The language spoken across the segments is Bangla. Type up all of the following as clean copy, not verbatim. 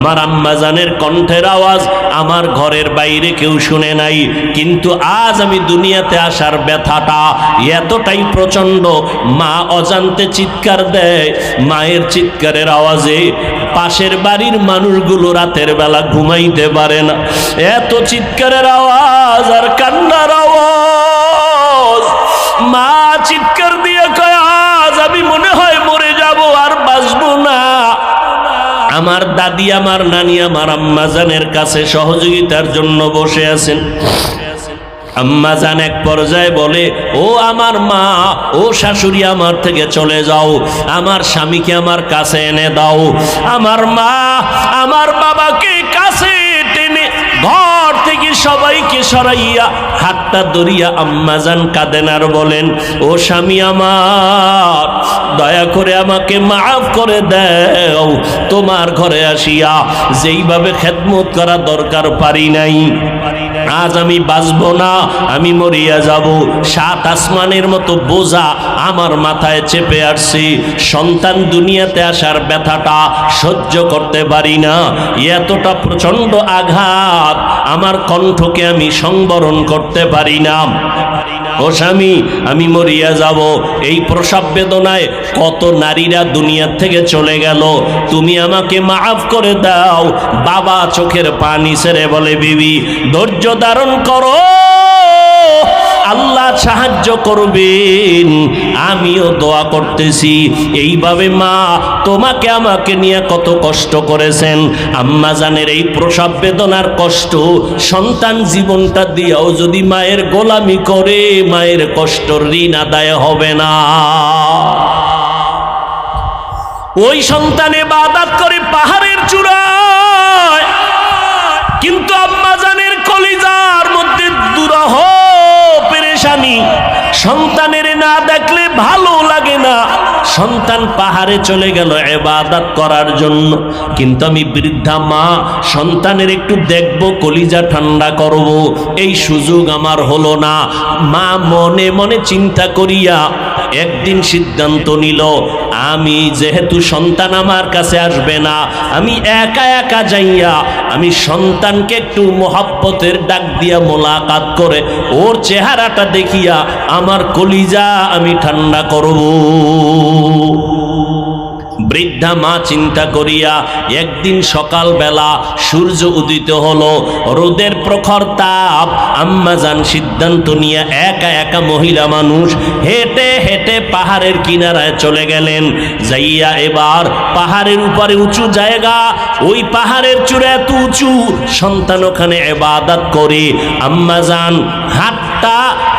আমার আম্মাজানের কণ্ঠের আওয়াজ আমার ঘরের বাইরে কেউ শুনে নাই, কিন্তু আজ আমি দুনিয়াতে আসার ব্যথাটা এতটাই প্রচন্ড, মা অজান্তে চিৎকার দেয়। মায়ের চিৎকারের আওয়াজে পাশের বাড়ির মানুষগুলো রাতের বেলা ঘুমাইতে পারে না। এত চিৎকারের আওয়াজ আর কান্নার আওয়াজ। মা চিৎকার দিয়ে কয়, আজ আমি মনে হয় মরে যাব, আর বাঁচবো না। আমার দাদি, আমার নানি, আমার আম্মাজানের কাছে সহযোগিতার জন্য বসে আছেন। আম্মাজান এক পর্যায়ে বলে, ও আমার মা, ও শাশুড়ি, আমার থেকে চলে যাও, আমার স্বামীকে আমার কাছে এনে দাও। আমার মা আমার বাবাকে কাছে টেনে ঘর থেকে সবাইকে সরাইয়া হাতটা ধরিয়া আম্মাজান কাঁদেন আর বলেন, ও স্বামী আমার, দয়া করে আমাকে মাফ করে দাও। তোমার ঘরে আসিয়া যেইভাবে খেদমত করা দরকার পারি নাই। আজ আমি বাঁচবো না, আমি মরিয়া যাব। 7 আসমানের মতো বোঝা আমার মাথায় চেপে আসছি। সন্তান দুনিয়াতে আসার ব্যথাটা সহ্য করতে পারি না। এতটা প্রচন্ড আঘাত, আমার কণ্ঠকে আমি সংবরণ করতে পারি না। ও স্বামী, আমি মরিয়া যাব। এই প্রসব বেদনায় কত নারীরা দুনিয়া থেকে চলে গেল, তুমি আমাকে মাফ করে দাও। বাবা চোখের পানি ছেড়ে বলে, বিবি ধৈর্য ধারণ করো, আল্লাহ সাহায্য করবেন। আমিও দোয়া করতেছি। এইভাবে মা তোমাকে আমাকে নিয়ে কত কষ্ট করেছেন। আম্মাজানের এই প্রসব বেদনার কষ্ট, সন্তান জীবনটা দিয়েও যদি মায়ের গোলামি করে, মায়ের কষ্ট ঋণ আদায় হবে না। ওই সন্তান ইবাদত করে পাহাড়ের চূড়ায়, কিন্তু আম্মাজানের কলিজার মধ্যে দুরহ পেরেশানি। সন্তানের না দেখলে ভালো লাগে না। সন্তান পাহাড়ে চলে গেল ইবাদত করার জন্য, কিন্তু আমি বৃদ্ধা মা সন্তানের একটু দেখব, কলিজা ঠান্ডা করব, এই সুযোগ আমার হলো না। মা মনে মনে চিন্তা করিয়া একদিন সিদ্ধান্ত নিল, আমি যেহেতু সন্তান আমার কাছে আসবে না, আমি একা একা যাইয়া আমি সন্তানকে একটু মোহাব্বতের ডাক দিয়া মোলাকাত করে ওর চেহারাটা দেখিয়া আমার কলিজা আমি ঠান্ডা করব। বৃদ্ধা মা চিন্তা করিয়া একদিন সকালবেলা সূর্য উদিত হলো, রোদের প্রখর তাপ। আম্মাজান সিদ্ধান্ত নিয়ে একা একা মহিলা মানুষ হেঁটে হেঁটে পাহাড়ের কিনারায় চলে গেলেন। যাইয়া এবার পাহাড়ের উপরে উঁচু জায়গা, ওই পাহাড়ের চূড়া এত উঁচু, সন্তান ওখানে ইবাদত করে। আম্মাজান হাতটা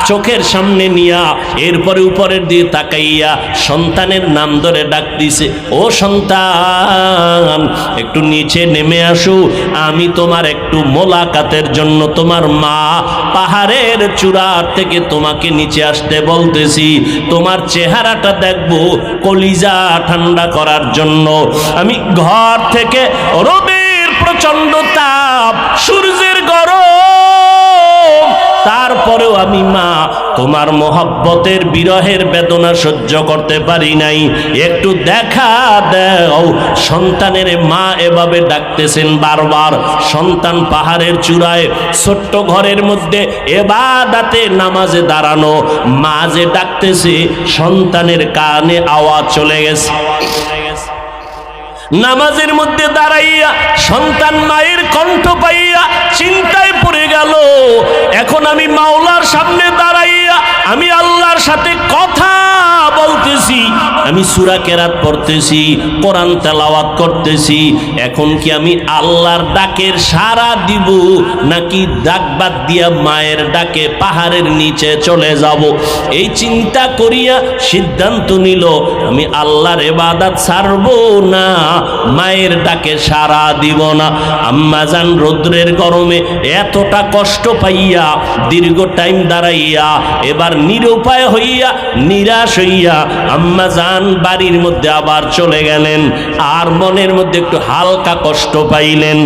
চোখের সামনে নিয়া এরপরে উপরের দিকে তাকাইয়া সন্তানের নাম ধরে ডাক দিছে, ও সন্তান একটু নিচে নেমে আসো, আমি তোমার একটু মোলাকাতের জন্য তোমার মা পাহাড়ের চূড়া থেকে তোমাকে নিচে আসতে বলতেছি। তোমার চেহারাটা দেখবো, কলিজা ঠান্ডা করার জন্য। আমি ঘর থেকে রোদের প্রচন্ড তাপ, সূর্যের গরম, তারপরেও আমি মা তোমার মোহাব্বতের বিরহের বেদনা সহ্য করতে পারি নাই, একটু দেখা দাও। সন্তানের মা এভাবে ডাকতেছেন বারবার। সন্তান পাহাড়ের চূড়ায় ছোট্ট ঘরের মধ্যে ইবাদতে নামাজে দাঁড়ানো, মা যে ডাকতেছে সন্তানের কানে আওয়াজ চলে গেছে। নামাজের মধ্যে দাঁড়াইয়া সন্তান মায়ের কণ্ঠ পাইয়া চিন্তায় পড়ে গেল, এখন আমি মাওলার সামনে দাঁড়াইয়া আমি আল্লাহর সাথে কথা বলতেছি, আমি সূরা কেরাত পড়তেছি, কোরআন তেলাওয়াত করতেছি। এখন কি আমি আল্লাহর ডাকের সাড়া দিব, নাকি ডাক বাদ দিয়া মায়ের ডাকে পাহাড়ের নিচে চলে যাব? এই চিন্তা করিয়া সিদ্ধান্ত নিল, আমি আল্লাহর ইবাদত ছাড়বো না, মায়ের ডাকে সাড়া দিব না। আম্মাজান রৌদ্রের গরমে এতটা কষ্ট পাইয়া দীর্ঘ টাইম দাঁড়াইয়া এবার নিরুপায় হইয়া নিরাশ হইয়া আম্মাজান বাড়ির মধ্যে আবার চলে গেলেন। আর মনের মধ্যে একটু হালকা কষ্ট পাইলেন।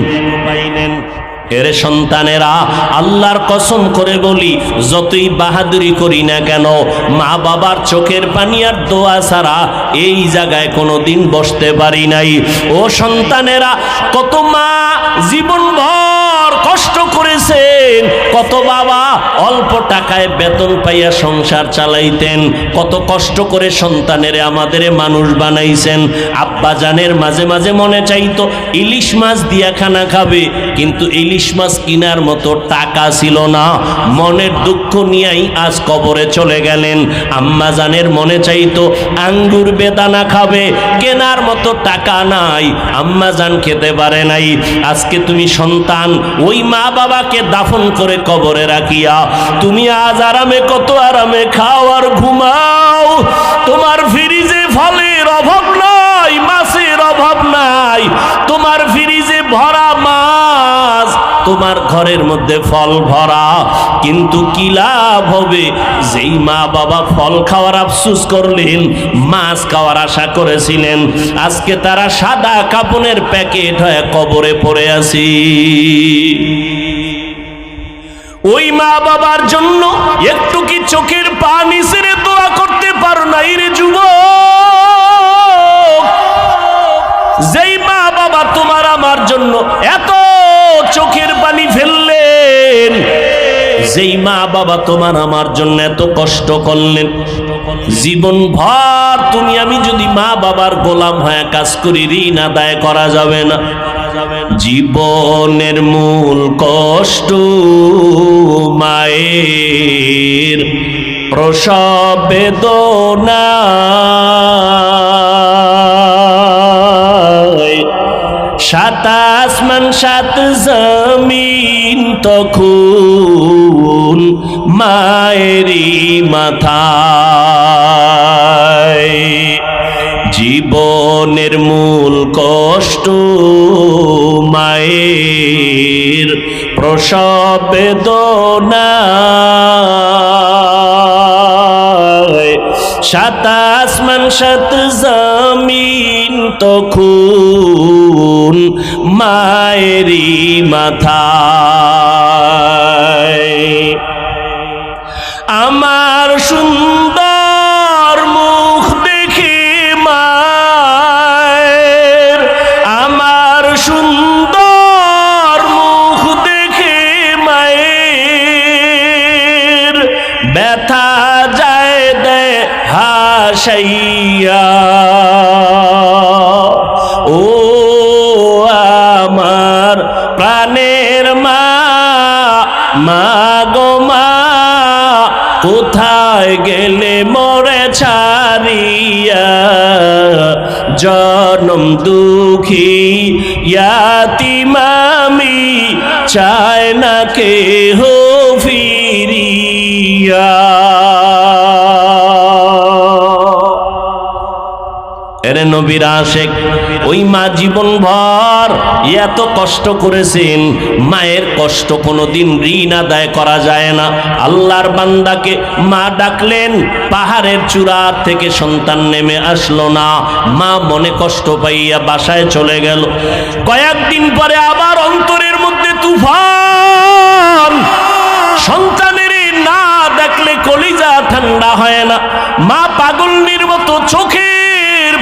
এরে সন্তানেরা, আল্লাহর কসম করে বলি, যতই বাহাদুরি করি না কেন, মা বাবার চোখের পানি আর দোয়া ছাড়া এই জায়গায় কোনোদিন বসতে পারি নাই। ও সন্তানেরা, কত মা জীবনভর কষ্ট করেছেন, কত বাবা অল্প টাকায় বেতন পাইয়া সংসার চালাইতেন, কত কষ্ট করে সন্তানের আমাদের মানুষ বানাইছেন। আব্বা জানের মাঝে মাঝে মনে চাইতো ইলিশ মাছ দিয়া খানা খাবে, কিন্তু ইলিশ মাছ কিনার মতো টাকা ছিল না। মনের দুঃখ নিয়েই আজ কবরে চলে গেলেন। আম্মা জানের মনে চাইতো আঙ্গুর বেদানা খাবে, কেনার মতো টাকা নাই, আম্মা জান খেতে পারে নাই। আজকে তুমি সন্তান, ওই মা বাবাকে দাফন করে কবরে রাখিয়া তুমি আজ আরামে, কত আরামে খাও আর ঘুমাও। তোমার ফ্রিজে ফলের অভাব নাই, মাছের অভাব নাই, তোমার ফ্রিজে ভরা মাছ, তোমার ঘরের মধ্যে ফল ভরা। কিন্তু কি লাভ হবে? যেই মা বাবা ফল খাওয়ার আফসোস করলেন, মাছ খাওয়ার আশা করেছিলেন, আজকে তারা সাদা কাপনের প্যাকেট হয়ে কবরে পড়ে আছি। ওই মা বাবার জন্য একটু কি চোখের পানি ছেড়ে দোয়া করতে পারো না রে যুবক? যেই মা বাবা তোমার আমার জন্য এত চোখের পানি ফেললেন, যেই মা বাবা তোমার আমার জন্য এত কষ্ট করলেন, জীবন ভর তুমি আমি যদি মা বাবার গোলাম হয়ে কাজ করি, ঋণ আদায় করা যাবে না। জীবনের মূল কষ্ট মায়ের প্রসব বেদনা, সাত আসমান সাত জমিন তখন মায়েরই মাথায়। জীবনের মূল কষ্ট মায়ের প্রসব বেদনা, সাত আসমান সাত জমিন তখন মায়েরই মাথায়। আমার সুন্দর মুখ দেখে মায়ের, আমার সুন্দর মুখ দেখে মায়ের ব্যথা যায় দেয় হাসাইয়া। ও আমার প্রাণের মা, মা গো মা, কোথায় গেলে মোরে ছাড়িয়া? জনম দুঃখী ইয়াতীম আমি, চায় না কেহ ফিরিয়া। এরে নবীর আশেক, ওই মা জীবন ভর এত কষ্ট করেছেন, মায়ের কষ্ট কোনোদিন ঋণ আদায় করা যায় না। আল্লাহর বান্দাকে মা ডাকলেন, পাহাড়ের চূড়া থেকে সন্তান নেমে আসলো না, মা মনে কষ্ট পাইয়া বাসায় চলে গেল। কয়েকদিন পরে আবার অন্তরের মধ্যে তুফান, সন্তানের না দেখলে কলিজা ঠান্ডা হয় না। মা পাগলনির মতো চোখে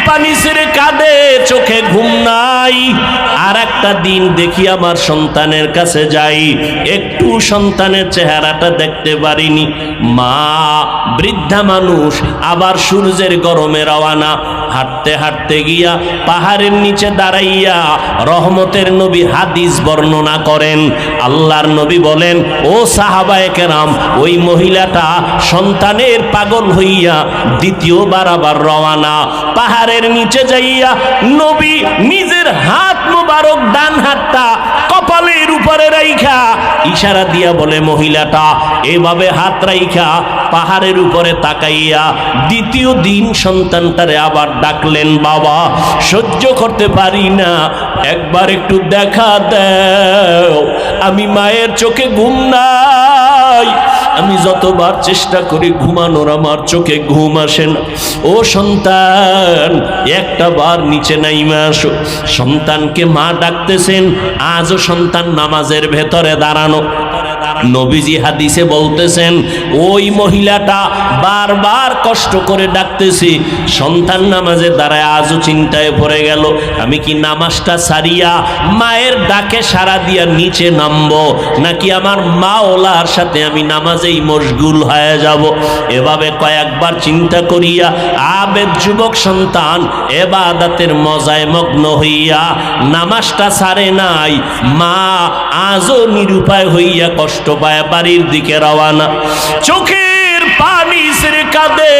পানি ছেড়ে কাঁদে, চোখে ঘুম নাই। আর একটা দিন দেখি আমার সন্তানের কাছে যাই, একটু সন্তানের চেহারাটা দেখতে পারিনি। মা বৃদ্ধা মানুষ, আবার সূর্যের গরমে রওয়ানা। হাঁটতে হাঁটতে গিয়া পাহাড়ের নিচে দাঁড়াইয়া রহমতের নবী হাদিস বর্ণনা করেন। আল্লাহর নবী বলেন, ও সাহাবায়ে কেরাম, ওই মহিলাটা সন্তানের পাগল হইয়া দ্বিতীয়বার আবার রওয়ানা। পাহাড়ের নিচে যাইয়া নবী নিজের হাত মোবারক ডান হাতটা কপালের উপরে রাইখা ইশারা দিয়া বলে, মহিলাটা এভাবে হাত রাইখা পাহাড়ের উপরে তাকাইয়া দ্বিতীয় দিন সন্তানটারে আবার ডাকলেন, বাবা সহ্য করতে পারি না, একবার একটু দেখা দাও, আমি মায়ের চোখে ঘুম নাই, আমি যতবার চেষ্টা করি ঘুমানোর, আমার চোখে ঘুম আসে না। ও সন্তান, একটা বার নিচে নাইমা আসো। সন্তানকে মা ডাকতেছেন, আজও সন্তান নামাজের ভেতরে দাঁড়ানো। নবীজি হাদিসে বলতেছেন, ওই মহিলাটা বারবার কষ্ট করে ডাকতেছি, সন্তান নামাজে দাঁড়ায় আজও চিন্তায় পড়ে গেল, আমি কি নামাজটা সারিয়া মায়ের ডাকে সাড়া দিয়া নিচে নামবো, নাকি আমার মাওলার সাথে আমি নামাজেই মশগুল হয়ে যাব। এভাবে কয়েকবার চিন্তা করিয়া আবেদ যুবক সন্তান এবাদতের মজায় মগ্ন হইয়া নামাজটা সারে নাই। মা আজও নিরুপায় হইয়া কষ্ট পায় বাড়ির দিকে রওয়ানা। চোখের পানি ছেড়ে কাঁদে,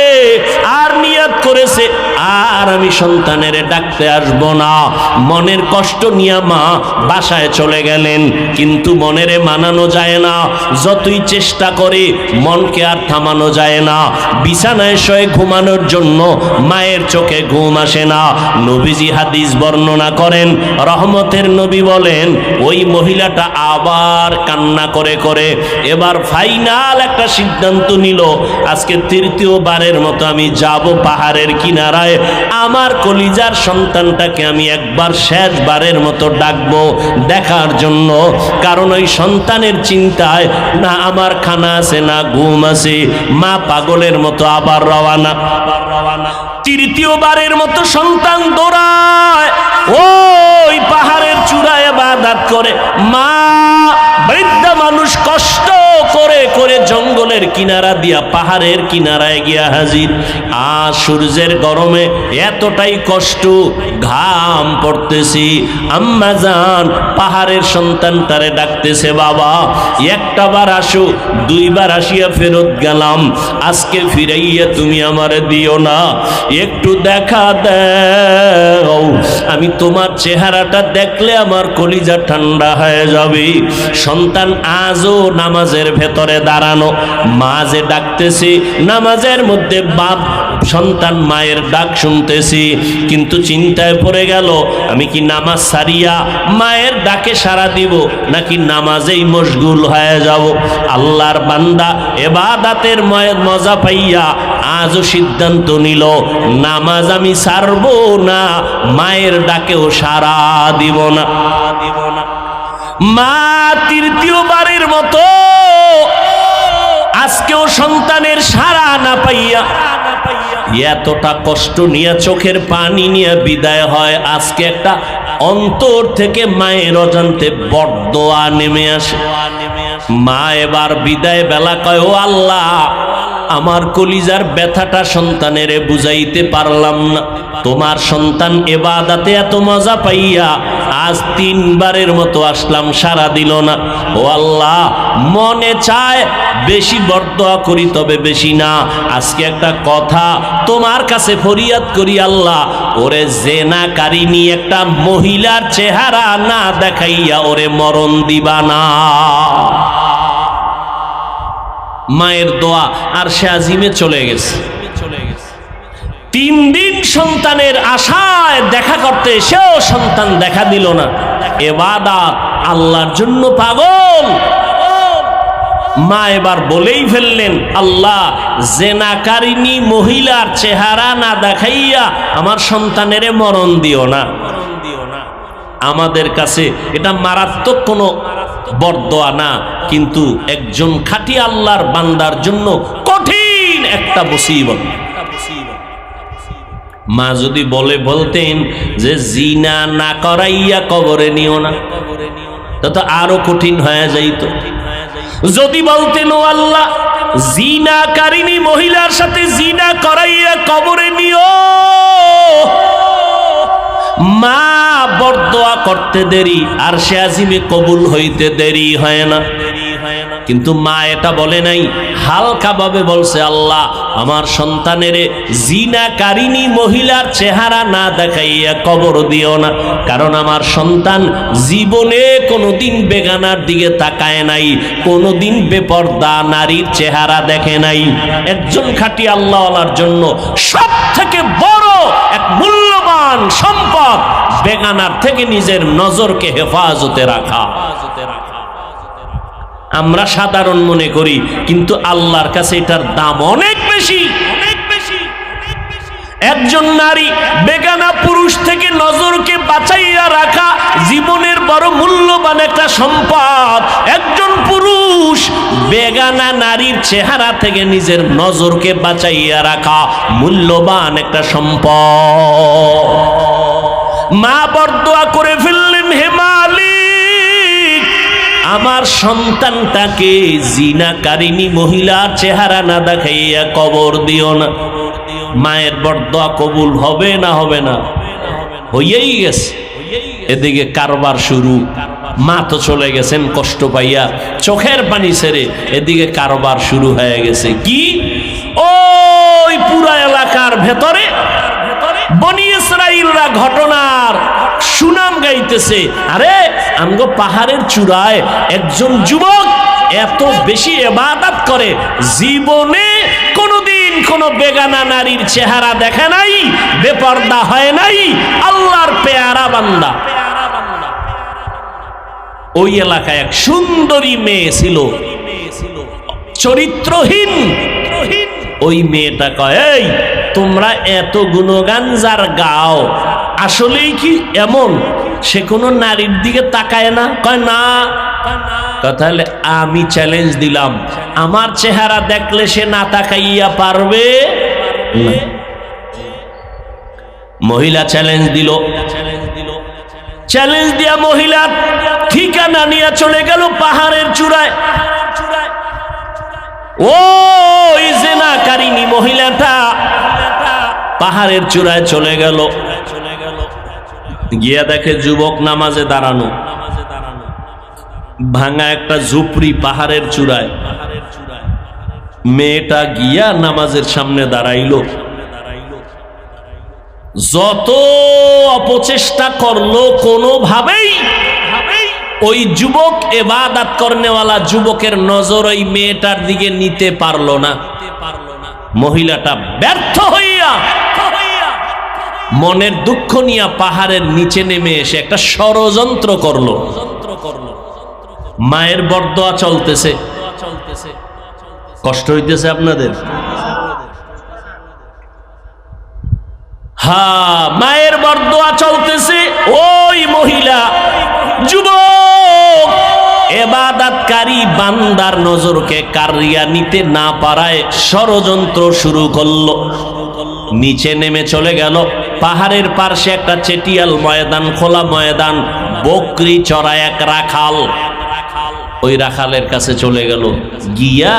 আর নিয়ত করেছে আর আমি সন্তানের ডাকতে আসব না। মনের কষ্ট নিয়ে মা বাসায় চলে গেলেন, কিন্তু মনেরে মানানো যায় না। যতই চেষ্টা করে মনকে আর থামানো যায় না। বিছানায় শুয়ে ঘুমানোর জন্য মায়ের চোখে ঘুম আসে না। নবীজি হাদিস বর্ণনা করেন, রহমতের নবী বলেন, ওই মহিলাটা আবার কান্না করে করে এবার ফাইনাল একটা সিদ্ধান্ত নিল, আজকে তৃতীয়বারের মতো আমি যাব পাহাড়ের কিনারায়, আমার কলিজার সন্তানটাকে আমি একবার শেষবারের মতো ডাকবো দেখার জন্য। কারণ ওই সন্তানের চিন্তায় না আমার খানা আছে না ঘুম আছে। মা পাগলের মতো আবার রওয়ানা। তৃতীয়বারের মতো সন্তান দৌড়ায় ওই পাহাড়ের চূড়ায় ইবাদত করে। মা বৃদ্ধা মানুষ কষ্ট করে করে জঙ্গলের কিনারা দিয়া পাহাড়ের কিনারায় গিয়া হাজির। আর সূর্যের গরমে এতটাই কষ্ট, ঘাম পড়তেছি। আম্মা জান পাহাড়ের সন্তানটারে ডাকতেছে, বাবা একটা বার আসো। দুইবার আসিয়া ফেরত গেলাম, আজকে ফিরাইয়া তুমি আমারে দিও না, একটু দেখা দাও। আমি তোমার চেহারাটা দেখলে আমার কলিজা ঠান্ডা হয়ে যাবে। সন্তান আজও নামাজের ভেতরে দাঁড়ানো, মা যে ডাকতেছে নামাজের মধ্যে বাপ সন্তান মায়ের ডাক শুনতেছি, কিন্তু চিন্তায় পড়ে গেল, আমি কি নামাজ সারিয়া মায়ের ডাকে সাড়া দিব, নাকি নামাজেই মশগুল হয়ে যাব। আল্লাহর বান্দা ইবাদতের মজা পাইয়া আজও সিদ্ধান্ত নিল, নামাজ আমি ছাড়বো না, মায়ের ডাকেও সাড়া দিব না। মা তৃতীয়বারের মতো আজকেও সন্তানের সাড়া না পাইয়া এতটা কষ্ট নিয়ে চোখের পানি নিয়ে বিদায় হয়। আজকে একটা অন্তর থেকে মায়ের অজান্তে বড়দোয়া নেমে আসে। মা এবার বিদায় বেলা কয়, ও আল্লাহ, আমার কলিজার ব্যথাটা সন্তানেরে বুঝাইতে পারলাম না। তোমার সন্তান ইবাদতে এত মজা পাইয়া আজ তিনবারের মতো আসলাম, সাড়া দিল না। ও আল্লাহ, মনে চায় বেশি বরদোয়া করি, তবে বেশি না। আজকে একটা কথা তোমার কাছে ফরিয়াদ করি, আল্লাহ, ওরে জেনাকারিনী একটা মহিলার চেহারা না দেখাইয়া ওরে মরণ দিবা না। মায়ের দোয়া আর সে আজিমে চলে গেছে। 3 দিন সন্তানের আশায় দেখা করতে, সেও সন্তান দেখা দিল না। ইবাদত আল্লাহর জন্য পাগল। মা এবার বলেই ফেললেন, আল্লাহ, জেনাকারিনী মহিলার চেহারা না দেখাইয়া আমার সন্তানের মরণ দিও না। আমাদের কাছে এটা মারাত্মক কোনো বরদোয়া না, কিন্তু একজন খাঁটি আল্লাহর বান্দার জন্য কঠিন একটা মুসিবত। মা যদি বলতেন যে জিনা না করাইয়া কবরে নিও না, তা তো আরো কঠিন হয়ে যাইত। যদি বলতেন, ও আল্লাহ, জিনাকারিনী মহিলার সাথে জিনা করাইয়া কবরে নিও, মা বরদোয়া করতে দেরি, আর সে আজিমে কবুল হইতে দেরি হয় না। কিন্তু মা এটা বলে নাই, হালকা ভাবে বলছে, আল্লাহ, আমার সন্তানের জিনাকারিনী মহিলার চেহারা না দেখাইয়া কবর দিও না। কারণ আমার সন্তান জীবনে কোনোদিন বেগানার দিকে তাকায় নাই, কোনোদিন বেপর্দা নারীর চেহারা দেখে নাই। একজন খাঁটি আল্লাহওয়ালার জন্য সব থেকে বড় এক মূল্যবান সম্পদ বেগানার থেকে নিজের নজরকে হেফাজতে রাখা। আমরা সাধারণ মনে করি, কিন্তু আল্লাহর কাছে এটার দাম অনেক বেশি। একজন নারী বেগানা পুরুষ থেকে নজরকে বাঁচাইয়া রাখা জীবনের বড় মূল্যবান একটা সম্পদ। একজন পুরুষ বেগানা নারীর চেহারা থেকে নিজের নজরকে বাঁচাইয়া রাখা মূল্যবান একটা সম্পদ। মা বরদোয়া করে ফেললেন, হে মালিক, আমার সন্তানটাকে জিনাকারিনী মহিলার চেহারা না দেখাইয়া কবর দিও না। মায়ের বরদোয়া কবুল হবে না? হবে না? হইয়াই গেছে। এদিকে কারবার শুরু। মা তো চলে গেছেন কষ্ট পাইয়া, চোখের পানি ছেড়ে। এদিকে কারবার শুরু হয়ে গেছে। কি? ওই পুরা এলাকার ভেতরে বনি ইসরাইলরা ঘটনার সুনাম গাইতেছে। আরে আমগো পাহাড়ের চূড়ায় একজন যুবক এত বেশি ইবাদত করে, জীবনে কোনোদিন কোন বেগানা নারীর চেহারা দেখে নাই, বেপর্দা হয় নাই, আল্লাহর পেয়ারা বান্দা। ওই এলাকায় এক সুন্দরী মেয়ে ছিল, চরিত্রহীন। ওই মেয়েটা কয়, এই তোমরা এত গুণগান যার গাও, আসলেই কি এমন? সে কোনো নারীর দিকে তাকায় না? কয় না। তাহলে আমি চ্যালেঞ্জ দিলাম, আমার চেহারা দেখলে সে না তাকাইয়া পারবে না। মহিলা চ্যালেঞ্জ দিল। চ্যালেঞ্জ দিয়া মহিলা ঠিকানা নিয়ে চলে গেল পাহাড়ের চূড়ায়। ওই জিনাকারিনী মহিলাটা পাহাড়ের চূড়ায় চলে গেল। গিয়া দেখে যুবক নামাজে দাঁড়ানো, ভাঙা একটা ঝুপড়ি পাহাড়ের চূড়ায়। মেয়েটা গিয়া নামাজের সামনে দাঁড়াইলো। যত অপচেষ্টা করলো, কোনোভাবেই ওই যুবক ইবাদত করনেওয়ালা যুবকের নজর ওই মেয়েটার দিকে নিতে পারলো না। মহিলাটা ব্যর্থ হইয়া মনের দুঃখ নিয়ে পাহাড়ের নিচে নেমে এসে একটা ষড়যন্ত্র করলো। মায়ের বরদোয়া চলতেছে। কষ্ট হইতেছে আপনাদের? হ্যাঁ, মায়ের বরদোয়া চলতেছে। ওই মহিলা যুবক ইবাদতকারী বান্দার নজরকে কারিয়া নিতে না পারায় ষড়যন্ত্র শুরু করলো। নিচে নেমে চলে গেল। পাহাড়ের পাশে একটা চেটিয়াল ময়দান, খোলা ময়দান, বকরি চড়ায় এক রাখাল। ওই রাখালের কাছে চলে গেল, গিয়া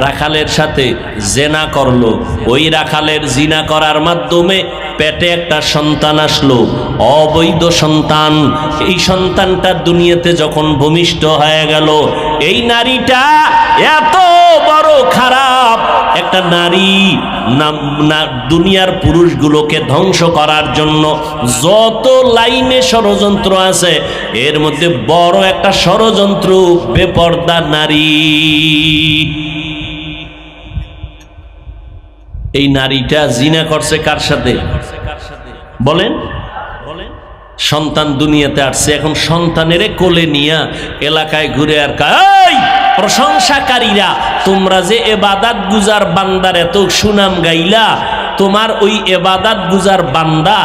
রাখালের সাথে জিনা করলো। ওই রাখালের জিনা করার মাধ্যমে পেটে একটা সন্তান আসলো, অবৈধ সন্তান। এই সন্তানটা দুনিয়াতে যখন ভূমিষ্ঠ হয়ে গেল, এই নারীটা এত বড় খারাপ একটা নারী, দুনিয়ার পুরুষগুলোকে ধ্বংস করার জন্য যত লাইনে ষড়যন্ত্র আছে, এর মধ্যে বড় একটা ষড়যন্ত্র বেপর্দা নারী। এই নারীটা জিনা করছে কার সাথে বলেন? সন্তান দুনিয়াতে আসছে। এখন সন্তানেরে কোলে নিয়া এলাকায় ঘুরে আর এই প্রশংসাকারীরা, তোমরা যে ইবাদত গুজার বান্দার এত সুনাম গাইলা, তোমার ওই ইবাদত গুজার বান্দা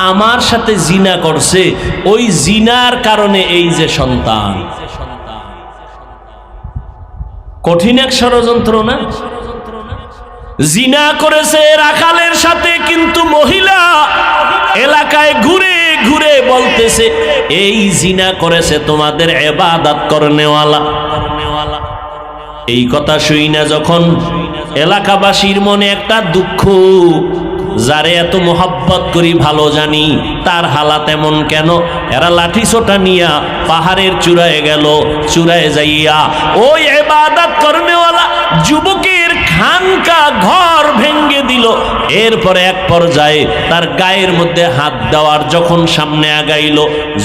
আমার সাথে জিনা করছে, ওই জিনার কারণে এই যে সন্তান। কঠিন এক ষড়যন্ত্র না? জিনা করেছে রাখালের সাথে, কিন্তু মহিলা এলাকায় ঘুরে ঘুরে বলতেছে এই জিনা করেছে তোমাদের ইবাদত করনেওয়ালা। এই কথা শুই না যখন এলাকাবাসীর মনে একটা দুঃখ, যারে এত মোহাব্বত করি ভালো জানি, তার হালাত এমন কেন? এরা লাঠি ছোটা নিয়া পাহাড়ের চূড়ায় গেল। চূড়ায় যাইয়া ওই ইবাদত করনেওয়ালা যুবকের ভাঙা ঘর ভেঙ্গে দিল। এরপরে এক পর্যায়ে তার গায়ের মধ্যে হাত দেওয়ার যখন সামনে আগাইল,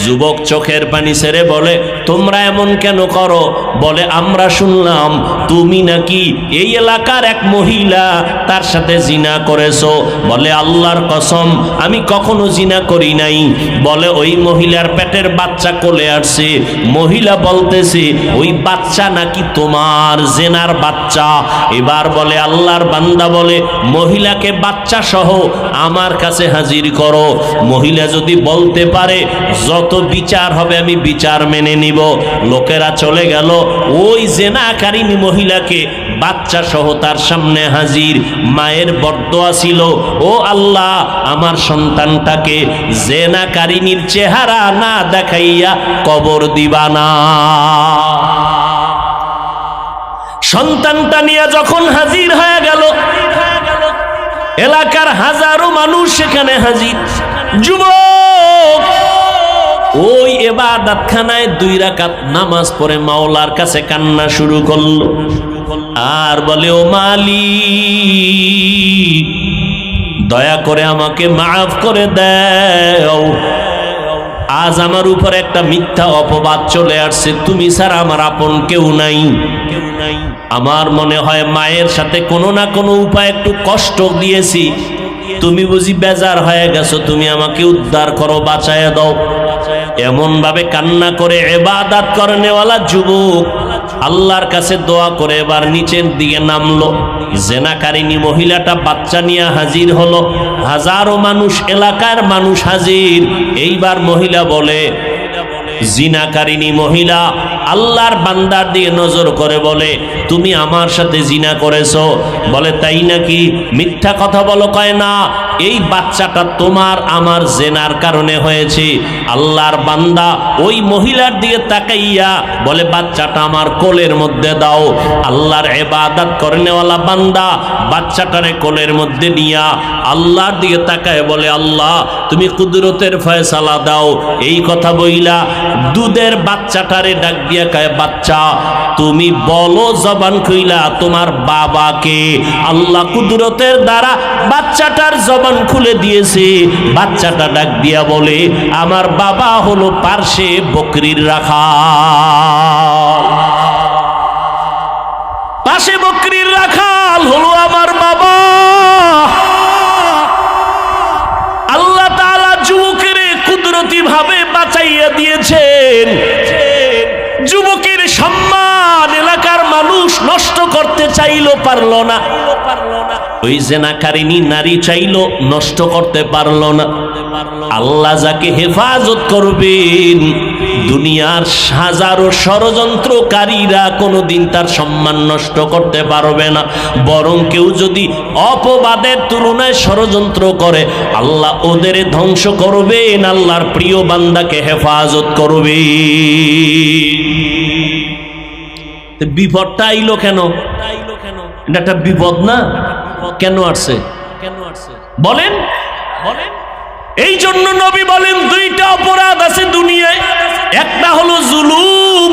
যুবক চোখের পানি ছেড়ে বলে, তোমরা এমন কেন করো? বলে, আমরা শুনলাম তুমি নাকি এই এলাকার এক মহিলা, তার সাথে জিনা করেছো। বলে, আল্লাহর কসম আমি কখনো জিনা করি নাই। বলে, ওই মহিলার পেটের বাচ্চা কোলে আসছে, মহিলা বলতেছে ওই বাচ্চা নাকি তোমার জেনার বাচ্চা। এবার বলে, আল্লাহর বান্দা বলে, মহিলাকে বাচ্চা সহ আমার কাছে হাজির করো। মহিলা যদি বলতে পারে যত বিচার হবে আমি বিচার মেনে নিব। লোকেরা চলে গেল, ওই জেনাকারিনী মহিলাকে বাচ্চা সহ তার সামনে হাজির। মায়ের বরদোয়া ছিল, ও আল্লাহ আমার সন্তানটাকে জেনাকারিনীর চেহারা না দেখাইয়া কবর দিবা না। সন্তানটা নিয়ে যখন হাজির হয়ে গেল, এলাকার হাজারো মানুষ সেখানে হাজির। যুবক ওই ইবাদতখানায় 2 রাকাত নামাজ পড়ে মাওলার কাছে কান্না শুরু করলো আর বলে, ও মালিক দয়া করে আমাকে মাফ করে দাও। আজ আমার উপর একটা মিথ্যা অপবাদ চলে আসছে, তুমি ছাড়া আমার আপন কেউ নাই। আমার মনে হয় মায়ের সাথে কোনো না কোনো উপায় একটু কষ্ট দিয়েছি, তুমি বুঝি বেজার হয়ে গেছো, তুমি আমাকে উদ্ধার করো, বাঁচায় দাও। এমন ভাবে কান্না করে ইবাদত করেনেওয়ালা যুবক আল্লাহর কাছে দোয়া করে এবার নিচের দিকে নামলো। জেনাকারিনী মহিলাটা বাচ্চা নিয়ে হাজির হলো, হাজারো মানুষ, এলাকার মানুষ হাজির। এইবার মহিলা বলে, জিনাকারিনী মহিলা আল্লাহর বান্দার দিয়ে নজর করে বলে, তুমি আমার সাথে জিনা করেছো। বলে, তাই নাকি? মিথ্যা কথা বলো। কয় না, এই বাচ্চাটা তোমার আমার জেনার কারণে হয়েছে। আল্লাহর বান্দা ওই মহিলার দিকে তাকাইয়া বলে, বাচ্চাটা আমার কোলের মধ্যে দাও। আল্লাহর ইবাদত করেনেওয়ালা বান্দা বাচ্চাটারে কোলের মধ্যে নিয়া আল্লাহর দিকে তাকায় বলে, আল্লাহ তুমি কুদরতের ফয়সালা দাও। এই কথা বইলা দুধের বাচ্চাটারে ডাক দিয়া কয়, বাচ্চা তুমি বলো জবান খুইলা তোমার বাবাকে। আল্লাহ কুদরতের দ্বারা বাচ্চাটার জবান খুলে দিয়েছে। বাচ্চাটা ডাক দিয়া বলে, আমার বাবা হলো পার্শ্বে বকরির রাখাল, পাশে বকরির রাখাল হলো আমার বাবা। আল্লাহ তাআলা যুবকের কুদরতি ভাবে বাঁচাইয়া দিয়েছেন। যুবকের সম্মান এলাকার মানুষ নষ্ট করতে চাইলো, পারলো না। ওই জেনাকারিনী নারী চাইলো, নষ্ট করতে পারলো না। আল্লাহ যাকে হেফাজত করবেন, দুনিয়ার হাজারো ষড়যন্ত্রকারীরা কোনোদিন তার সম্মান নষ্ট করতে পারবে না। বরং কেউ যদি অপবাদের তুলনায় ষড়যন্ত্র করে, আল্লাহ ওদের ধ্বংস করবেন, আল্লাহর প্রিয় বান্দাকে হেফাজত করবে। বিপদটা আইলো কেন? এটা একটা বিপদ না? কেন আসছে বলেন? এই জন্য নবী বলেন, 2টা অপরাধ আছে দুনিয়ায়। একটা হলো জুলুম,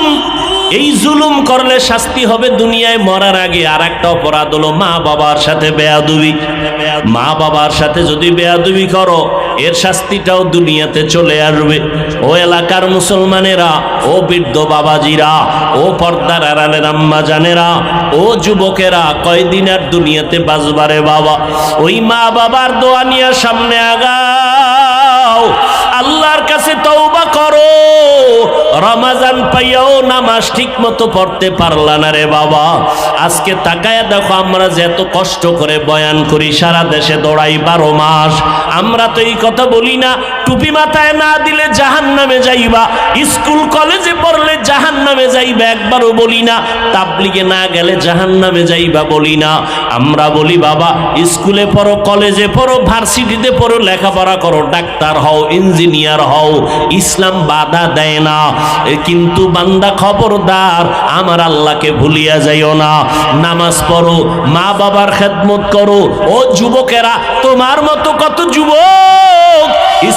এই জুলুম করলে শাস্তি হবে দুনিয়ায় মরার আগে। আর একটা অপরাধ হলো মা বাবার সাথে বেয়াদবি। মা বাবার সাথে যদি বেয়াদবি করো, এর শাস্তিটাও দুনিয়াতে চলে আসবে। ও এলাকার মুসলমানেরা, ও বৃদ্ধ বাবাজিরা, ও পর্দার আড়ালের আম্মা জানেরা, ও যুবকেরা, কয়দিন আর দুনিয়াতে বাঁচবারে বাবা। ওই মা বাবার দোয়া নিয়ে সামনে আগাও, আল্লাহর কাছে তওবা করো। রমাজান পাইয়াও নামাজ ঠিক মতো পড়তে পারলা না রে বাবা। আজকে তাকায়া দেখো, আমরা যে এত কষ্ট করে বয়ান করি, সারা দেশে দৌড়াই 12 মাস, আমরা তো এই কথা বলি না টুপি মাথায় না দিলে জাহান্নামে যাইবা, স্কুল কলেজে পড়লে জাহান্নামে যাইবা, একবারও বলি না তাবলিগে না গেলে জাহান্নামে যাইবা, বলি না। আমরা বলি বাবা স্কুলে পড়ো, কলেজে পড়ো, ভার্সিটিতে পড়ো, লেখাপড়া করো, ডাক্তার হও, ইঞ্জিনিয়ার হও, ইসলাম বাধা দেয় না। কিন্তু বান্দা খবরদার আমার আল্লাহকে ভুলিয়া যাইও না। নামাজ পড়ো, মা বাবার খেদমত করো। ও যুবকেরা, তোমার মতো কত যুবক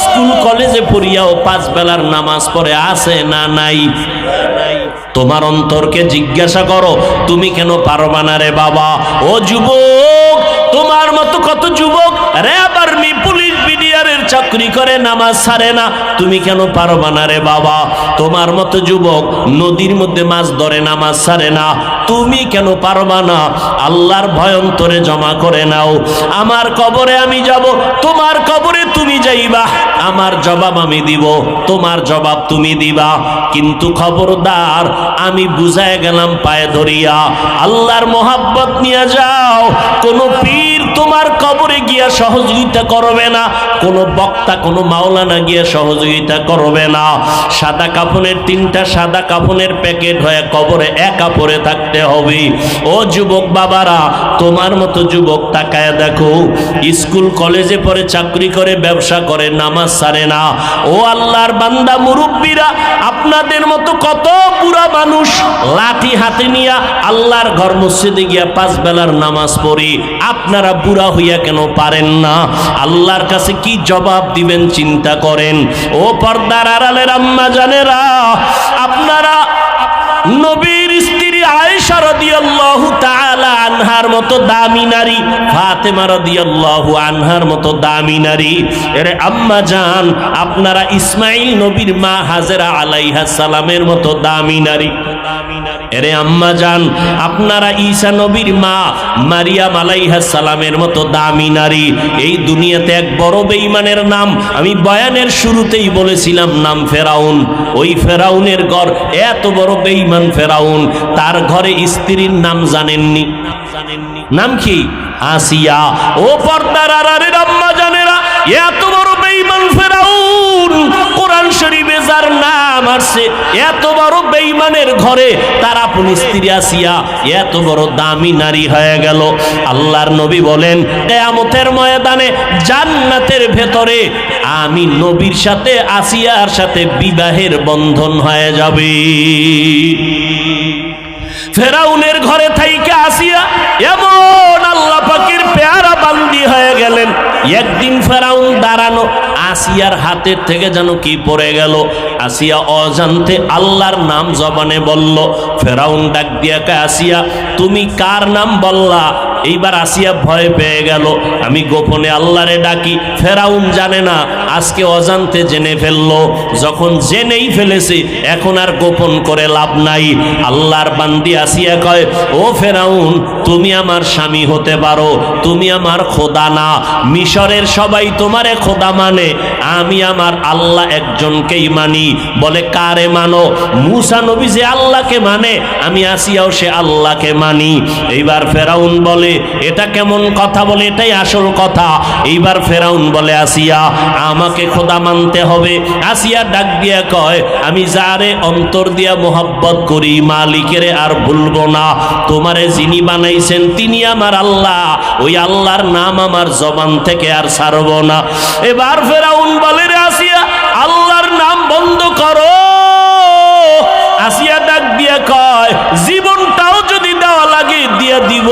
স্কুল কলেজে পড়িয়াও 5 বেলার নামাজ পড়ে আছে না নাই? তোমার অন্তরকে জিজ্ঞাসা করো, তুমি কেন পারবা না রে বাবা? ও যুবক, তোমার মতো কত যুবক র্যাব আর্মি পুলিশ বিডিআরের চাকরি করে নামাজ ছাড়ে না, তুমি কেন পারবা না রে বাবা? তোমার মতো যুবক নদীর মধ্যে মাছ ধরে নামাজ ছাড়ে না, তুমি কেন পারবা না? আল্লাহর ভয় অন্তরে জমা করে নাও। আমার কবরে আমি যাব, তোমার কবরে তুমি যাইবা, আমার জবাব আমি দিব, তোমার জবাব তুমি দিবা। কিন্তু খবরদার, আমি বুঝায় গেলাম পায়ে ধরিয়া, আল্লাহর মোহাব্বত নিয়ে যাও। কোন পীর তোমার কবরে গিয়া সহযোগিতা করবে না, কোন বক্তা কোন মাওলানা গিয়া সহযোগিতা করবে না। সাদা কাফনের 3টা সাদা কাফনের প্যাকেট হয়ে কবরে একা পড়ে থাকতে হবে। ও যুবক বাবারা, তোমার মতো যুবক তাকায় দেখো, স্কুল কলেজে পড়ে, চাকরি করে, ব্যবসা করে, নামাজ ছাড়ে না। ও আল্লাহর বান্দা মুরব্বীরা, আপনাদের মতো কত বুড়া মানুষ লাঠি হাতে নিয়া আল্লাহর ঘর মসজিদে গিয়া 5 বেলার নামাজ পড়ি, আপনারা বুড়া হইয়া কেন পারেন না? আল্লাহর কাছে কি জবাব দিবেন চিন্তা করেন। ও পর্দার আড়ালের আম্মা জানেরা, আপনারা নবীর স্ত্রী আয়েশা রাদিয়াল্লাহু তাআলা আনহার মতো দামি নারী, ফাতেমা রাদিয়াল্লাহু আনহার মতো দামি নারী, এর আম্মা জান, আপনারা ইসমাইল নবীর মা হাজেরা আলাইহিস সালামের মতো দামি নারী, এরে আম্মা জান, আপনারা ঈসা নবীর মা মারিয়াম আলাইহিস সালামের মতো দামি নারী। এই দুনিয়াতে এক বড় বেঈমানের নাম আমি বয়ানের শুরুতেই বলেছিলাম, নাম ফেরাউন। ওই ফেরাউনের ঘর, এত বড় বেঈমান ফেরাউন, তার ঘরে স্ত্রীর নাম জানেননি? নাম কি? আসিয়া। ও পর্দার আড়ালের আম্মা জানেরা, এত বড় বেঈমান ফেরাউন, কোরআন শরীফে যার নাম আসছে, এত বড় বেঈমানের ঘরে তার আপন স্ত্রী আসিয়া এত বড় দামি নারী হয়ে গেল। আল্লাহর নবী বলেন, কিয়ামতের ময়দানে জান্নাতের ভেতরে আমি নবীর সাথে আসিয়ার সাথে বিবাহের বন্ধন হয়ে যাবে। ফেরাউনের ঘরে থাইকে আসিয়া এমন আল্লাহ পাকের পেয়ারা বান্দি হয়ে গেলেন। একদিন ফেরাউন দাঁড়ানো, আসিয়ার হাতের থেকে যেন কি পড়ে গেল। আসিয়া অজান্তে আল্লাহর নাম জবানে বলল। ফেরাউন ডাক দিয়া কয়, আসিয়া তুমি কার নাম বললা? এইবার আসিয়া ভয় পেয়ে গেল, আমি গোপনে আল্লাহরে ডাকি। ফেরাউন জানে না, আজকে অজান্তে জেনে ফেললো। যখন জেনেই ফেলেছে, এখন আর গোপন করে লাভ নাই। আল্লাহর বান্দি আসিয়া কয়, ও ফেরাউন, তুমি আমার স্বামী হতে পারো, তুমি আমার খোদা না। মিশরের সবাই তোমারে খোদা মানে, আমি আমার আল্লাহ একজনকেই মানি। বলে, কারে মানো? মুসা নবী যে আল্লাহকে মানে, আমি আসিয়াও সে আল্লাহকে মানি। এইবার ফেরাউন বলে, এটা কেমন কথা? বলে, এটাই আসল কথা। এইবার ফেরাউন বলে, আসিয়া আমাকে খোদা মানতে হবে। আসিয়া ডাক দিয়া কয়, আমি যারে অন্তর দিয়া মোহাব্বত করি, মালিকেরে আর ভুলবো না। তোমারে যিনি বানাইছেন তিনি আমার আল্লাহ, ওই আল্লাহর নাম আমার জবান থেকে আর ছাড়বো না। এবার ফেরাউন বলে, রে আসিয়া, আল্লাহর নাম বন্ধ করো। আসিয়া ডাক দিয়া কয়, জীবনটাও যদি দেওয়া লাগে দিয়া দিব,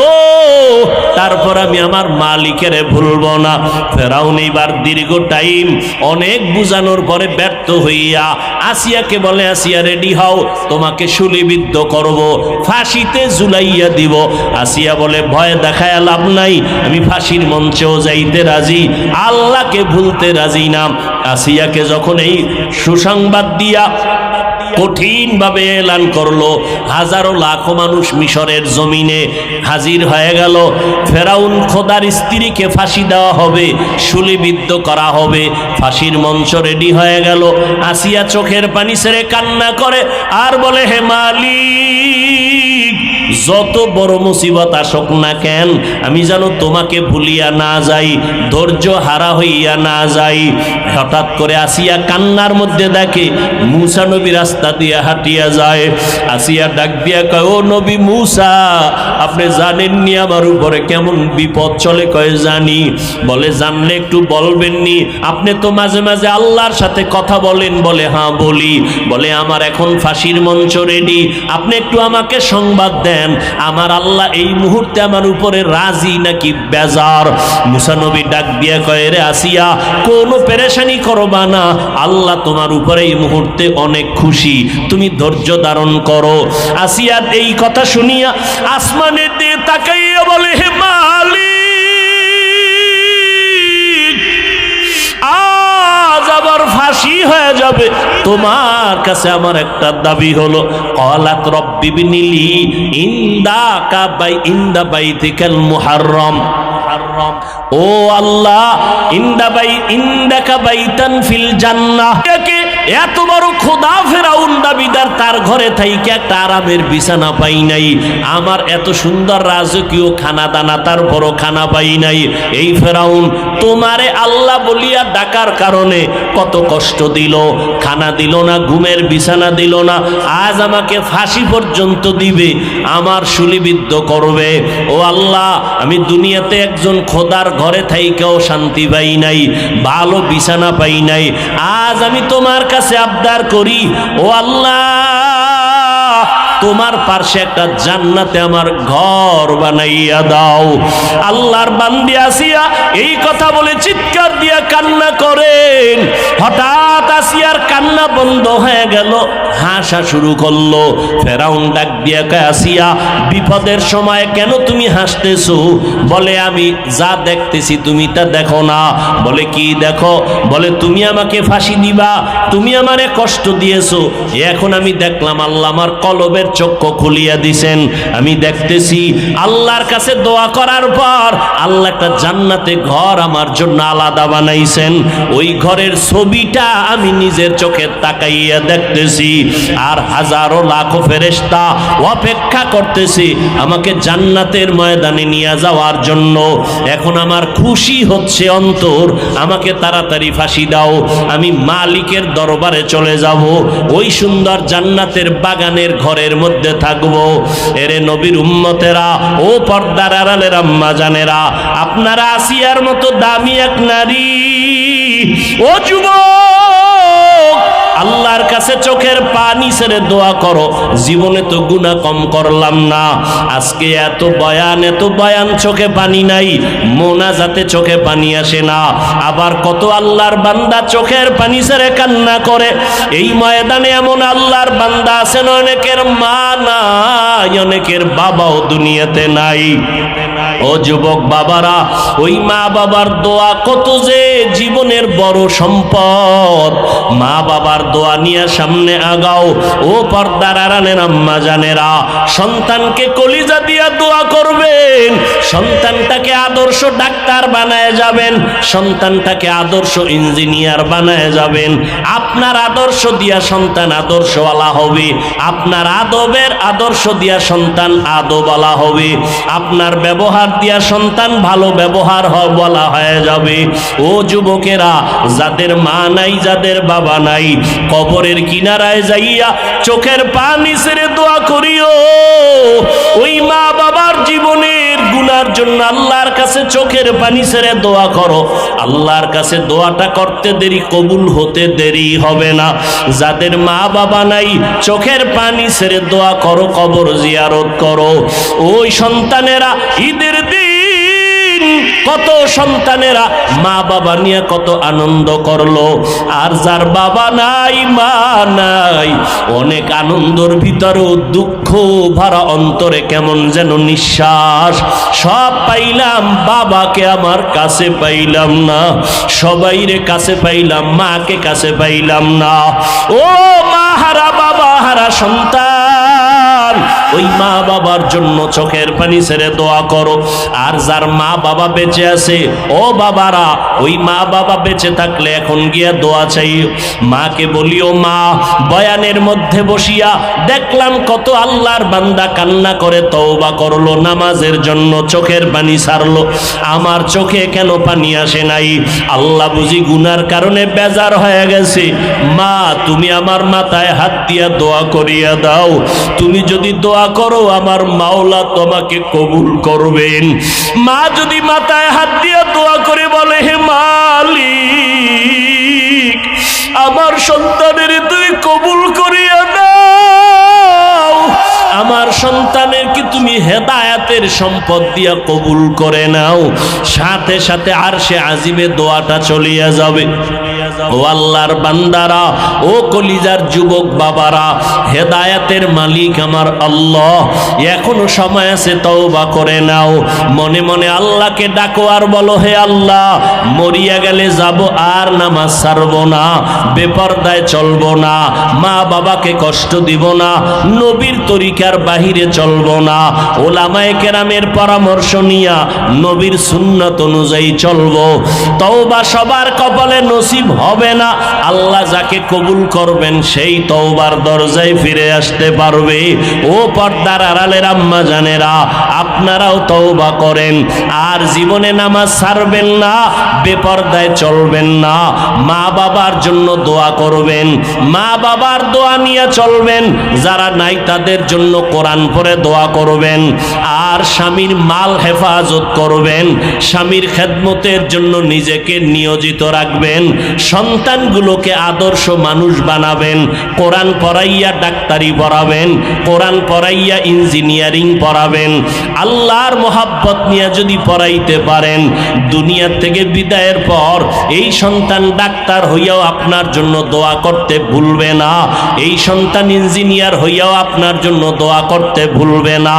তারপর আমি আমার মালিকেরে ভুলবো না। ফেরাউন এইবার দীর্ঘ টাইম অনেক বুঝানোর পরে ব্যর্থ হইয়া আসিয়াকে বলে, আসিয়া রেডি হও, তোমাকে শুলিবিদ্ধ করব, ফাঁসিতে ঝুলাইয়া দিব। আসিয়া বলে, ভয় দেখায় লাভ নাই, আমি ফাঁসির মঞ্চেও যাইতে রাজি, আল্লাহকে ভুলতে রাজি না। আসিয়াকে যখন এই সুসংবাদ দিয়া কঠিন ভাবে এলান করলো, হাজারো লাখো মানুষ মিশরের জমিনে হাজির হয়ে গেল। ফেরাউন খোদার স্ত্রীকে ফাঁসি দেওয়া হবে, শুলিবিদ্ধ করা হবে, ফাঁসির মঞ্চ রেডি হয়ে গেল। আসিয়া চোখের পানি ছেড়ে কান্না করে আর বলে, হে মালিক, যত বড় মুসিবত আসুক না কেন আমি যেন তোমাকে ভুলিয়া না যাই, ধৈর্য হারা হইয়া না যাই। হঠাৎ করে আসিয়া কান্নার মধ্যে দেখে মূসা নবী রাস্তা দিয়ে হাঁটিয়া যায়। আসিয়া ডাক দিয়া কয়, ও নবী মূসা, আপনি জানেননি আমার উপরে কেমন বিপদ চলে? কয় জানি। বলে জানলে একটু বলবেননি? আপনি তো মাঝে মাঝে আল্লাহর সাথে কথা বলেন। বলে হ্যাঁ বলি। বলে আমার এখন ফাঁসির মঞ্চ রেডি, আপনি একটু আমাকে সংবাদ দেন আমার আল্লাহ এই মুহূর্তে আমার উপরে রাজি নাকি বেজার? মূসা নবী ডাক দিয়া কয়, রে আসিয়া, কোনো পেরেশানি করবা না, আল্লাহ তোমার উপরে এই মুহূর্তে অনেক খুশি, তুমি ধৈর্য ধারণ করো। আসিয়া এই কথা শুনিয়া আসমানের দিকে তাকাইয়া বলে, হে মালিক, আজ আবার ফাঁসি হয়ে যাবে, তোমার কাছে আমার একটা দাবি হলো। ক্বালাত রব্বি বিনিলি ইনদা বাইতিকাল মুহাররম। ও আল্লাহ, ইন্দাকা বাইতান ফিল জান্নাহ। এত বড় খোদা ফেরাউন দাবিদার, তার ঘরে থাইকে একটা আরামের বিছানা পাই নাই, আমার এত সুন্দর রাজকীয় খানা দানা তারপরও খানা পাই নাই। এই ফেরাউন তোমারে আল্লাহ বলিয়া ডাকার কারণে কত কষ্ট দিল, খানা দিল না, ঘুমের বিছানা দিল না, আজ আমাকে ফাঁসি পর্যন্ত দিবে, আমার শুলিবিদ্ধ করবে। ও আল্লাহ, আমি দুনিয়াতে একজন খোদার ঘরে থাইকেও শান্তি পাই নাই, ভালো বিছানা পাই নাই, আজ আমি তোমার কাছে আবদার করি, ও আল্লাহ, তোমার পাশে একটা জান্নাতে আমার ঘর বানাইয়া দাও। আল্লাহর বান্দি আসিয়া এই কথা বলে চিৎকার দিয়া কান্না করেন। হঠাৎ আসিয়ার কান্না বন্ধ হয়ে গেল, হাসা শুরু করলো। ফেরাউন ডাক দিয়া কয়, আসিয়া, বিপদের সময় কেন তুমি হাসতেছো? বলে আমি যা দেখতেছি তুমি তা দেখো না। বলে কি দেখো? বলে তুমি আমাকে ফাঁসি দিবা, তুমি আমারে কষ্ট দিয়েছো, এখন আমি দেখলাম আল্লাহ আমার কলবের চক্ষু খুলিয়া দিছেন, আমি দেখতেছি আল্লাহর কাছে দোয়া করার পর আল্লাহ একটা জান্নাতে ঘর আমার জন্য আলাদা বানাইছেন। ওই ঘরের ছবিটা আমি নিজের চোখে তাকাইয়া দেখতেছি, আর হাজারো লাখো ফেরেশতা অপেক্ষা করতেছি আমাকে জান্নাতের ময়দানে নিয়ে যাওয়ার জন্য। এখন আমার খুশি হচ্ছে অন্তর, আমাকে তাড়াতাড়ি ফাঁসি দাও, আমি মালিকের দরবারে চলে যাব, ওই সুন্দর জান্নাতের বাগানের ঘরের মধ্যে থাকবো। এরে নবীর উম্মতেরা, ও পর্দার আড়ালের আম্মা জানেরা, আপনারা আসিয়ার মতো দামি এক নারী, ও যুবক, আল্লাহর কাছে চোখের পানি ছেড়ে দোয়া করো। জীবনে তো গুনাহ কম করলাম না, আজকে এত বয়ান চোখে পানি নাই, মোনাজাতে চোখে পানি আসে না। আবার কত আল্লাহর বান্দা চোখের পানি ছেড়ে কান্না করে। এই ময়দানে এমন আল্লাহর বান্দা আছেন অনেকের মা নাই, অনেকের বাবাও দুনিয়াতে নাই। ও যুবক বাবারা, ওই মা বাবার দোয়া কত যে জীবনের বড় সম্পদ। মা বাবার দোয়া নিয়ে সামনে আগাও। ও পর্দার আড়ালের আম্মা জানেরা, সন্তানকে কলিজা দিয়া দোয়া করবেন, সন্তানটাকে আদর্শ ডাক্তার বানায় যাবেন, সন্তানটাকে আদর্শ ইঞ্জিনিয়ার বানায় যাবেন। আপনার আদর্শ দিয়া সন্তান আদর্শওয়ালা হবে, আপনার আদবের আদর্শ দিয়া সন্তান আদবওয়ালা হবে, আপনার ব্যবহার দিয়া সন্তান ভালো ব্যবহার বলা হয়ে যাবে। ও যুবকেরা, যাদের মা নাই, যাদের বাবা নাই, কবরের কিনারায় যাইয়া চোখের পানি ছেড়ে দোয়া করিও। ওই মা বাবার জীবনের গুনার জন্য আল্লাহর কাছে চোখের পানি ছেড়ে দোয়া করো, আল্লাহর কাছে দোয়াটা করতে দেরি, কবুল হতে দেরি হবে না। যাদের মা বাবা নাই, চোখের পানি ছেড়ে দোয়া করো, কবর জিয়ারত করো। ওই সন্তানেরা ঈদের দিন কত সন্তানেরা মা বাবা নিয়ে কত আনন্দ করলো, আর যার বাবা নাই, মা নাই, অনেক আনন্দর ভিতরেও দুঃখ ভরা অন্তরে কেমন যেন নিঃশ্বাস। সব পাইলাম, বাবাকে আমার কাছে পাইলাম না, সবাইরে কাছে পাইলাম, মাকে কাছে পাইলাম না। ও মা হারা বাবা হারা সন্তান, ওই ওই মা বাবার জন্য চোখের পানি ছেড়ে দোয়া করো। আর যার মা বাবা বেঁচে আছে, ও বাবারা, ওই মা বাবা বেঁচে থাকলে এখন গিয়া দোয়া চাইও। মাকে বলিও, মা, বয়ানের মধ্যে বসিয়া দেখলাম কত আল্লাহর বান্দা কান্না করে তওবা করলো, নামাজের জন্য চোখের পানি ছাড়লো, আমার চোখে কেন পানি আসে নাই? আল্লাহ বুঝি গুনার কারণে বেজার হয়ে গেছে। মা, তুমি আমার মাথায় হাত দিয়া দোয়া করিয়া দাও। তুমি যদি দোয়া করো আমার মাওলা তোমাকে কবুল করবেন। মা যদি মাথায় হাত দিয়া দোয়া করে বলে, হে মালিক, আমার সন্তানের তুই কবুল করিয়া দাও, আমার সন্তানের কি তুমি হেদায়েতের সম্পদ দিয়া কবুল করে নাও, সাথে সাথে আরশে আজিমে দোয়াটা চলিয়া যাবে। ও আল্লাহর বান্দারা, ও কলিজার যুবক বাবারা, হেদায়েতের মালিক আমার আল্লাহ, এখনো সময় আছে, তওবা করে নাও। মনে মনে আল্লাহকে ডাকো আর বলো, হে আল্লাহ, মরিয়া গেলে যাব আর নামাজ ছাড়বো না, বেপরদায় চলবো না, মা বাবাকে কষ্ট দিব না, নবীর তরিকার বাহিরে চলবো না, ওলামায়ে কেরামের পরামর্শ নিয়া নবীর সুন্নাত অনুযায়ী চলবো। তওবা সবার কপালে নসিব হবে না, আল্লাহ যাকে কবুল করবেন সেই তওবার দরজায় ফিরে আসতে পারবে। ও পর্দার আড়ালের আম্মা জানেরা, আপনারাও তওবা করেন, আর জীবনে নামাজ ছাড়বেন না, বেপরদায় চলবেন না, মা বাবার জন্য দোয়া করবেন, মা বাবার দোয়া নিয়ে চলবেন, যারা নাই তাদের জন্য কোরআন পড়ে দোয়া করবেন, আর স্বামীর মাল হেফাজত করবেন, স্বামীর খেদমতের জন্য নিজেকে নিয়োজিত রাখবেন, সন্তানগুলোকে আদর্শ মানুষ বানাবেন, কোরআন পড়াইয়া ডাক্তারি পড়াবেন, কোরআন পড়াইয়া ইঞ্জিনিয়ারিং পড়াবেন। আল্লাহর মোহাব্বত নিয়ে যদি পড়াইতে পারেন, দুনিয়া থেকে বিদায়ের পর এই সন্তান ডাক্তার হইয়াও আপনার জন্য দোয়া করতে ভুলবে না, এই সন্তান ইঞ্জিনিয়ার হইয়াও আপনার জন্য দোয়া করতে ভুলবে না।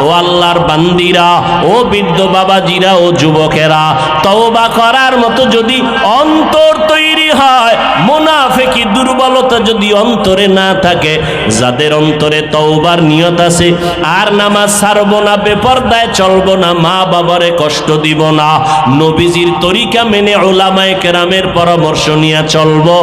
ও আল্লাহর বান্দিরা, ও বৃদ্ধ বাবাজিরা, ও যুবকেরা, তওবা করার মতো যদি অন্তর তৈরি হয়, মুনাফিকি দুর্বলতা যদি অন্তরে না থাকে, যাদের অন্তরে তওবার নিয়ত আছে, আর নামাজ ছাড়বো না, বেপরদায় চলবো না, মা বাবারে কষ্ট দিব না, নবীজির তরিকা মেনে উলামায়ে কেরামের পরামর্শ নিয়ে চলবো,